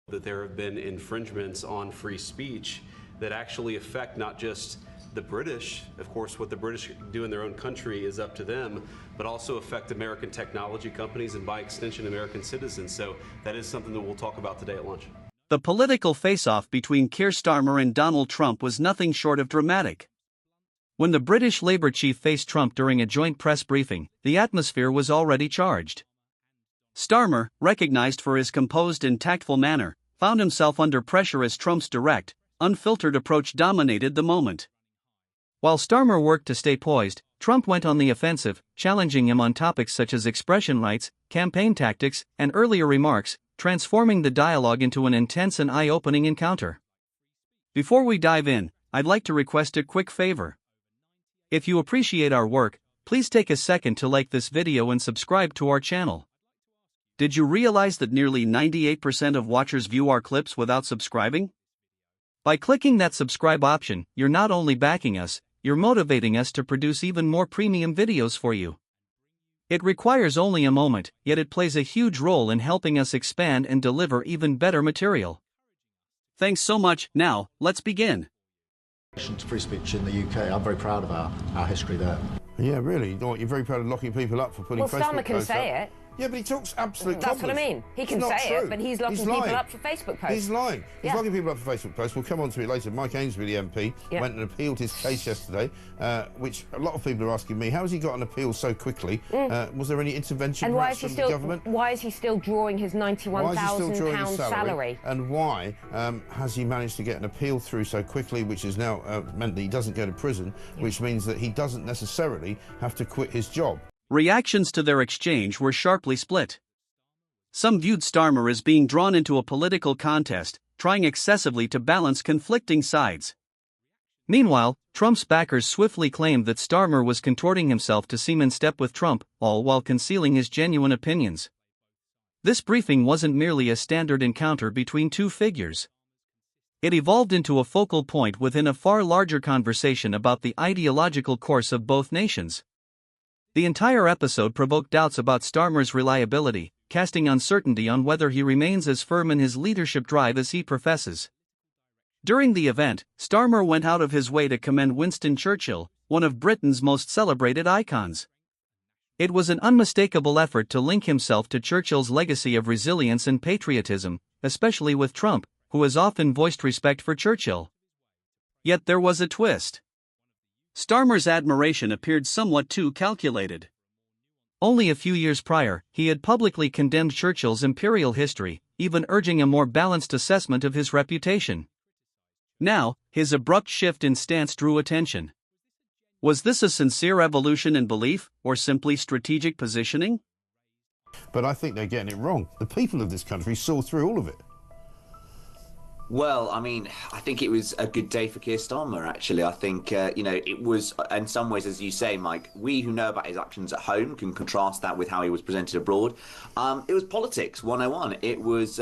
that there have been infringements on free speech that actually affect not just the British, of course, what the British do in their own country is up to them, but also affect American technology companies and by extension American citizens. So that is something that we'll talk about today at lunch. The political face-off between Keir Starmer and Donald Trump was nothing short of dramatic. When the British Labour chief faced Trump during a joint press briefing, the atmosphere was already charged. Starmer, recognized for his composed and tactful manner, found himself under pressure as Trump's direct, unfiltered approach dominated the moment. While Starmer worked to stay poised, Trump went on the offensive, challenging him on topics such as expression rights, campaign tactics, and earlier remarks, transforming the dialogue into an intense and eye-opening encounter. Before we dive in, I'd like to request a quick favor. If you appreciate our work, please take a second to like this video and subscribe to our channel. Did you realize that nearly 98% of watchers view our clips without subscribing? By clicking that subscribe option, you're not only backing us, you're motivating us to produce even more premium videos for you. It requires only a moment, yet it plays a huge role in helping us expand and deliver even better material. Thanks so much. Now, let's begin. To free speech in the UK, I'm very proud of our history there. Yeah, really? You're very proud of locking people up for putting Facebook posts up? Well, Starmer can say it. Yeah, but he talks absolute That's what I mean. He can say it, but he's locking people up for Facebook posts. He's lying. He's locking people up for Facebook posts. We'll come on to it later. Mike Ainsworth, the MP, went and appealed his case yesterday, which a lot of people are asking me, how has he got an appeal so quickly? Was there any intervention from the government? Why is he still drawing his £91,000 salary? And why has he managed to get an appeal through so quickly, which has now meant that he doesn't go to prison, which means that he doesn't necessarily have to quit his job? Reactions to their exchange were sharply split. Some viewed Starmer as being drawn into a political contest, trying excessively to balance conflicting sides. Meanwhile, Trump's backers swiftly claimed that Starmer was contorting himself to seem in step with Trump, all while concealing his genuine opinions. This briefing wasn't merely a standard encounter between two figures. It evolved into a focal point within a far larger conversation about the ideological course of both nations. The entire episode provoked doubts about Starmer's reliability, casting uncertainty on whether he remains as firm in his leadership drive as he professes. During the event, Starmer went out of his way to commend Winston Churchill, one of Britain's most celebrated icons. It was an unmistakable effort to link himself to Churchill's legacy of resilience and patriotism, especially with Trump, who has often voiced respect for Churchill. Yet there was a twist. Starmer's admiration appeared somewhat too calculated. Only a few years prior, he had publicly condemned Churchill's imperial history, even urging a more balanced assessment of his reputation. Now, his abrupt shift in stance drew attention. Was this a sincere evolution in belief, or simply strategic positioning? But I think they're getting it wrong. The people of this country saw through all of it. Well, I mean, I think it was a good day for Keir Starmer, actually. I think, it was, in some ways, as you say, Mike, we who know about his actions at home can contrast that with how he was presented abroad. It was politics 101. It was,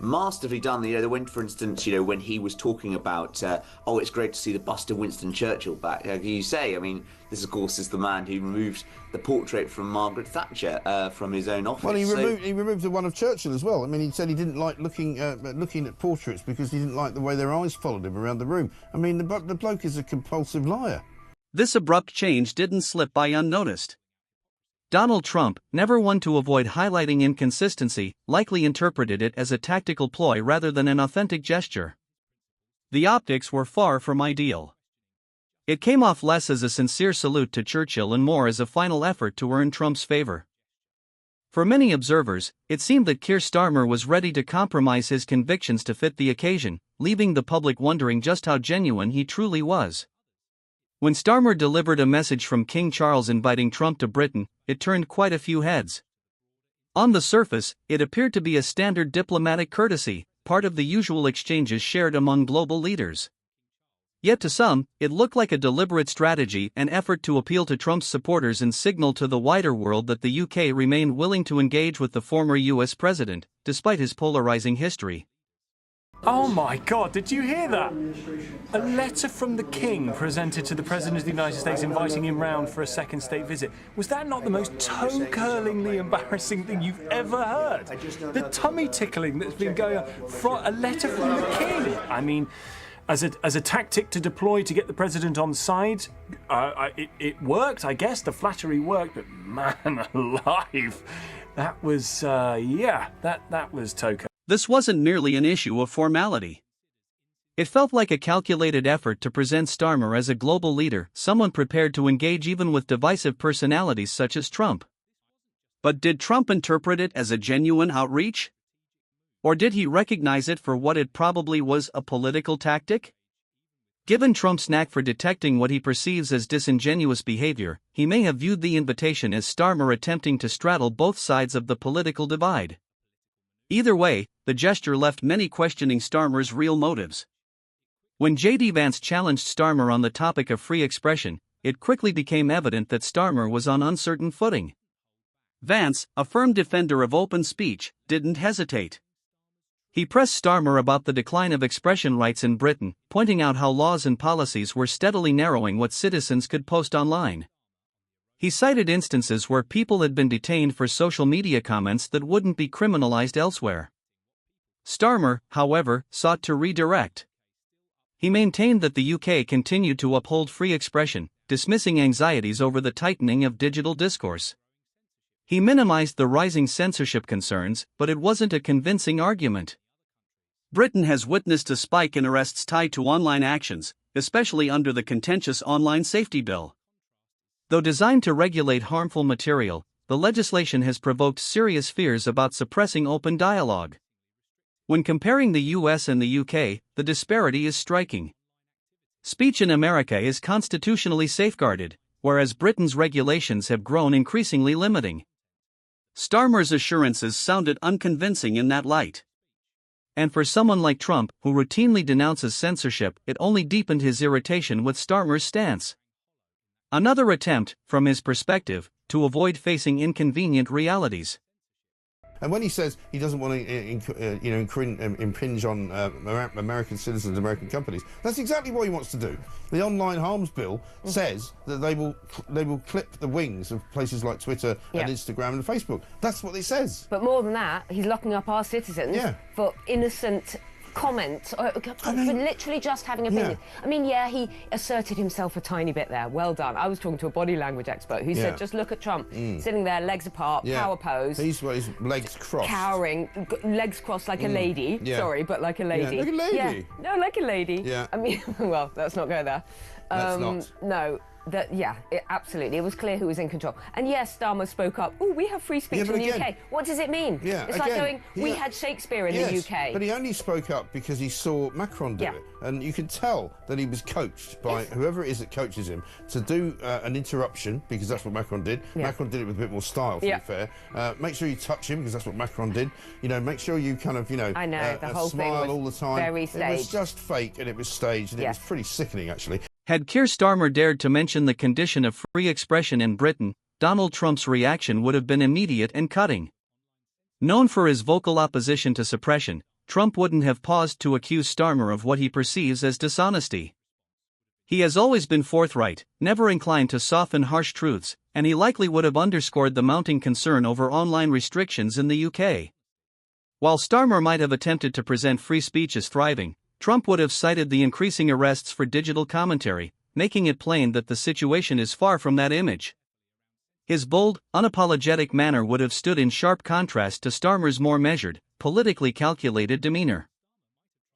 masterfully done. When, for instance, when he was talking about, it's great to see the bust of Winston Churchill back. Like you say, I mean, this, of course, is the man who removed the portrait from Margaret Thatcher from his own office. Well, he removed the one of Churchill as well. I mean, he said he didn't like looking at portraits because he didn't like the way their eyes followed him around the room. I mean, the bloke is a compulsive liar. This abrupt change didn't slip by unnoticed. Donald Trump, never one to avoid highlighting inconsistency, likely interpreted it as a tactical ploy rather than an authentic gesture. The optics were far from ideal. It came off less as a sincere salute to Churchill and more as a final effort to earn Trump's favor. For many observers, it seemed that Keir Starmer was ready to compromise his convictions to fit the occasion, leaving the public wondering just how genuine he truly was. When Starmer delivered a message from King Charles inviting Trump to Britain, it turned quite a few heads. On the surface, it appeared to be a standard diplomatic courtesy, part of the usual exchanges shared among global leaders. Yet to some, it looked like a deliberate strategy, an effort to appeal to Trump's supporters and signal to the wider world that the UK remained willing to engage with the former US president, despite his polarizing history. Oh my God, did you hear that? A letter from the King presented to the President of the United States inviting him round for a second state visit. Was that not the most toe-curlingly embarrassing thing you've ever heard? The tummy tickling that's been going on from a letter from the King. I mean, as a tactic to deploy to get the President on side, it worked, I guess. The flattery worked, but man alive, that was, that was toe-curling. This wasn't merely an issue of formality. It felt like a calculated effort to present Starmer as a global leader, someone prepared to engage even with divisive personalities such as Trump. But did Trump interpret it as a genuine outreach? Or did he recognize it for what it probably was, a political tactic? Given Trump's knack for detecting what he perceives as disingenuous behavior, he may have viewed the invitation as Starmer attempting to straddle both sides of the political divide. Either way, the gesture left many questioning Starmer's real motives. When J.D. Vance challenged Starmer on the topic of free expression, it quickly became evident that Starmer was on uncertain footing. Vance, a firm defender of open speech, didn't hesitate. He pressed Starmer about the decline of expression rights in Britain, pointing out how laws and policies were steadily narrowing what citizens could post online. He cited instances where people had been detained for social media comments that wouldn't be criminalized elsewhere. Starmer, however, sought to redirect. He maintained that the UK continued to uphold free expression, dismissing anxieties over the tightening of digital discourse. He minimized the rising censorship concerns, but it wasn't a convincing argument. Britain has witnessed a spike in arrests tied to online actions, especially under the contentious Online Safety Bill. Though designed to regulate harmful material, the legislation has provoked serious fears about suppressing open dialogue. When comparing the US and the UK, the disparity is striking. Speech in America is constitutionally safeguarded, whereas Britain's regulations have grown increasingly limiting. Starmer's assurances sounded unconvincing in that light. And for someone like Trump, who routinely denounces censorship, it only deepened his irritation with Starmer's stance. Another attempt, from his perspective, to avoid facing inconvenient realities. And when he says he doesn't want to impinge on American citizens, American companies, that's exactly what he wants to do. The online harms bill says that they will clip the wings of places like Twitter and Instagram and Facebook. That's what it says. But more than that, he's locking up our citizens for innocent comments, for literally just having an opinion. I mean, he asserted himself a tiny bit there. Well done. I was talking to a body language expert who said, just look at Trump, sitting there, legs apart, power pose. He's legs crossed. Cowering, legs crossed like a lady. Sorry, but like a lady. Like a lady. Yeah. No, like a lady. Yeah. I mean, well, let's not go there. Let's not. No. Absolutely. It was clear who was in control. And yes, Starmer spoke up. Oh, we have free speech in the UK. What does it mean? It's like going, we had Shakespeare in the UK. But he only spoke up because he saw Macron do it. And you can tell that he was coached by whoever it is that coaches him to do an interruption, because that's what Macron did. Macron did it with a bit more style, to be fair. Make sure you touch him, because that's what Macron did. You know, make sure you kind of, I know, the whole smile thing was all the time. very staged. It was just fake, and it was staged, and it was pretty sickening, actually. Had Keir Starmer dared to mention the condition of free expression in Britain, Donald Trump's reaction would have been immediate and cutting. Known for his vocal opposition to suppression, Trump wouldn't have paused to accuse Starmer of what he perceives as dishonesty. He has always been forthright, never inclined to soften harsh truths, and he likely would have underscored the mounting concern over online restrictions in the UK. While Starmer might have attempted to present free speech as thriving, Trump would have cited the increasing arrests for digital commentary, making it plain that the situation is far from that image. His bold, unapologetic manner would have stood in sharp contrast to Starmer's more measured, politically calculated demeanor.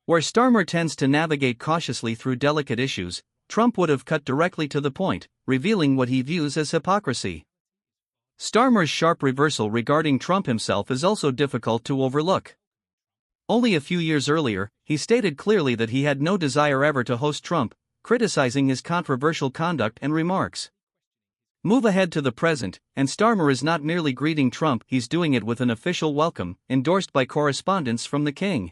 Where Starmer tends to navigate cautiously through delicate issues, Trump would have cut directly to the point, revealing what he views as hypocrisy. Starmer's sharp reversal regarding Trump himself is also difficult to overlook. Only a few years earlier, he stated clearly that he had no desire ever to host Trump, criticizing his controversial conduct and remarks. Move ahead to the present, and Starmer is not merely greeting Trump, he's doing it with an official welcome, endorsed by correspondence from the King.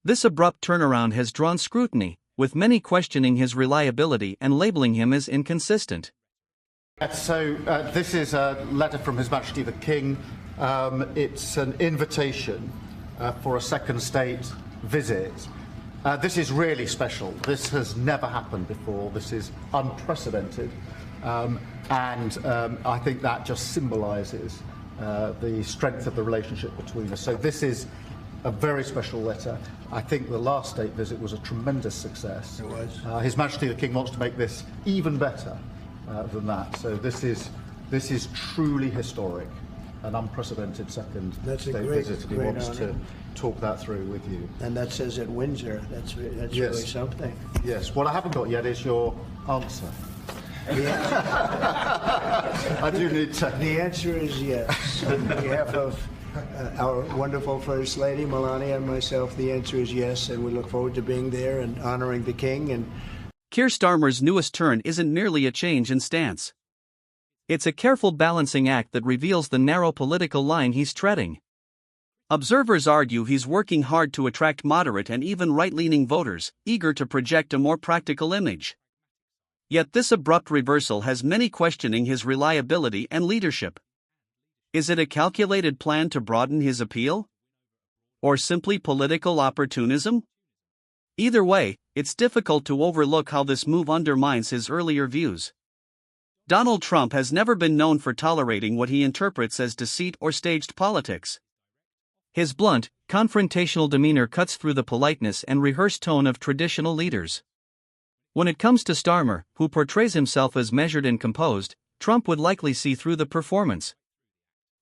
This abrupt turnaround has drawn scrutiny, with many questioning his reliability and labeling him as inconsistent. So this is a letter from His Majesty the King. It's an invitation for a second state visit. This is really special. This has never happened before. This is unprecedented. And I think that just symbolises the strength of the relationship between us. So this is a very special letter. I think the last state visit was a tremendous success. It was. His Majesty the King wants to make this even better than that. So this is truly historic, an unprecedented second state visit, and he wants to talk that through with you. And that says at Windsor. That's Yes. really something. Yes. What I haven't got yet is your answer. I do need to. The answer is yes. On behalf of our wonderful First Lady, Melania, and myself, the answer is yes, and we look forward to being there and honoring the King. And Keir Starmer's newest turn isn't merely a change in stance. It's a careful balancing act that reveals the narrow political line he's treading. Observers argue he's working hard to attract moderate and even right-leaning voters, eager to project a more practical image. Yet this abrupt reversal has many questioning his reliability and leadership. Is it a calculated plan to broaden his appeal? Or simply political opportunism? Either way, it's difficult to overlook how this move undermines his earlier views. Donald Trump has never been known for tolerating what he interprets as deceit or staged politics. His blunt, confrontational demeanor cuts through the politeness and rehearsed tone of traditional leaders. When it comes to Starmer, who portrays himself as measured and composed, Trump would likely see through the performance.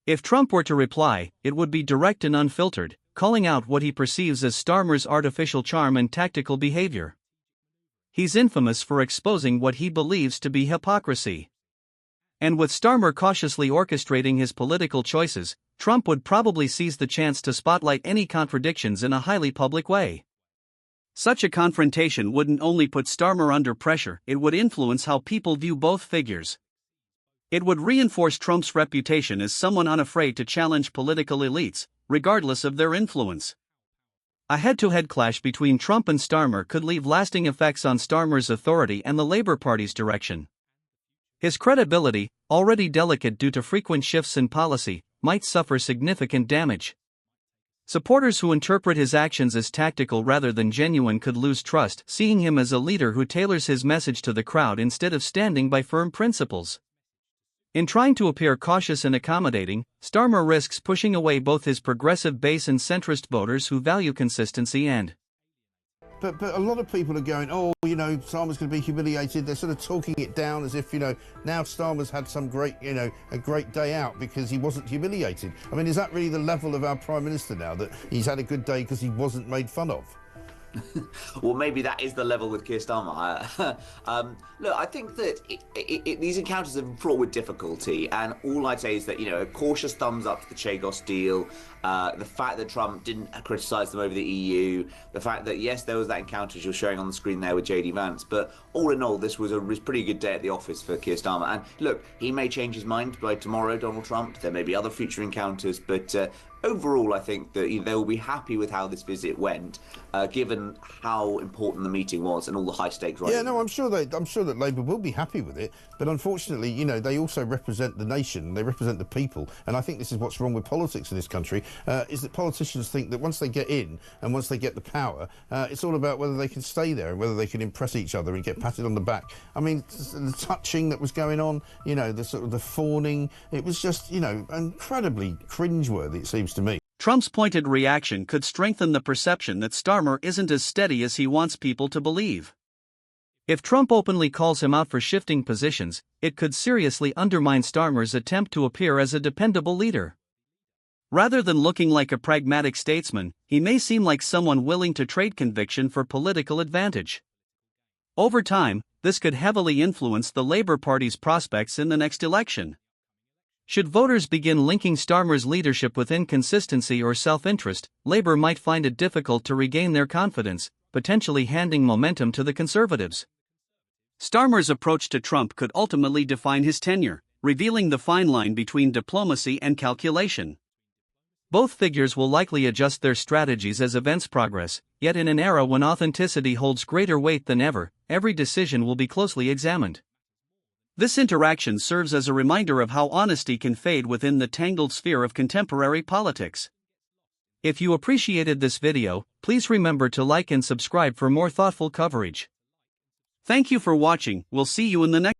If Trump were to reply, it would be direct and unfiltered, calling out what he perceives as Starmer's artificial charm and tactical behavior. He's infamous for exposing what he believes to be hypocrisy. And with Starmer cautiously orchestrating his political choices, Trump would probably seize the chance to spotlight any contradictions in a highly public way. Such a confrontation wouldn't only put Starmer under pressure, it would influence how people view both figures. It would reinforce Trump's reputation as someone unafraid to challenge political elites, regardless of their influence. A head-to-head clash between Trump and Starmer could leave lasting effects on Starmer's authority and the Labour Party's direction. His credibility, already delicate due to frequent shifts in policy, might suffer significant damage. Supporters who interpret his actions as tactical rather than genuine could lose trust, seeing him as a leader who tailors his message to the crowd instead of standing by firm principles. In trying to appear cautious and accommodating, Starmer risks pushing away both his progressive base and centrist voters who value consistency and. But a lot of people are going, oh, Starmer's going to be humiliated. They're sort of talking it down as if, now Starmer's had some great, a great day out because he wasn't humiliated. I mean, is that really the level of our Prime Minister now, that he's had a good day because he wasn't made fun of? Well, maybe that is the level with Keir Starmer. Look, I think that these encounters are fraught with difficulty, and all I'd say is that, a cautious thumbs up to the Chagos deal, the fact that Trump didn't criticise them over the EU, the fact that, yes, there was that encounter as you're showing on the screen there with JD Vance, but all in all, this was a pretty good day at the office for Keir Starmer. And look, he may change his mind by tomorrow, Donald Trump. There may be other future encounters, but overall, I think that they will be happy with how this visit went, given how important the meeting was and all the high stakes. Right? Yeah, no, I'm sure that Labour will be happy with it, but unfortunately, they also represent the nation, they represent the people, and I think this is what's wrong with politics in this country, is that politicians think that once they get in and once they get the power, it's all about whether they can stay there and whether they can impress each other and get patted on the back. I mean, the touching that was going on, the sort of the fawning, it was just, incredibly cringeworthy, it seems to me. Trump's pointed reaction could strengthen the perception that Starmer isn't as steady as he wants people to believe. If Trump openly calls him out for shifting positions, it could seriously undermine Starmer's attempt to appear as a dependable leader. Rather than looking like a pragmatic statesman, he may seem like someone willing to trade conviction for political advantage. Over time, this could heavily influence the Labour Party's prospects in the next election. Should voters begin linking Starmer's leadership with inconsistency or self-interest, Labour might find it difficult to regain their confidence, potentially handing momentum to the Conservatives. Starmer's approach to Trump could ultimately define his tenure, revealing the fine line between diplomacy and calculation. Both figures will likely adjust their strategies as events progress, yet in an era when authenticity holds greater weight than ever, every decision will be closely examined. This interaction serves as a reminder of how honesty can fade within the tangled sphere of contemporary politics. If you appreciated this video, please remember to like and subscribe for more thoughtful coverage. Thank you for watching. We'll see you in the next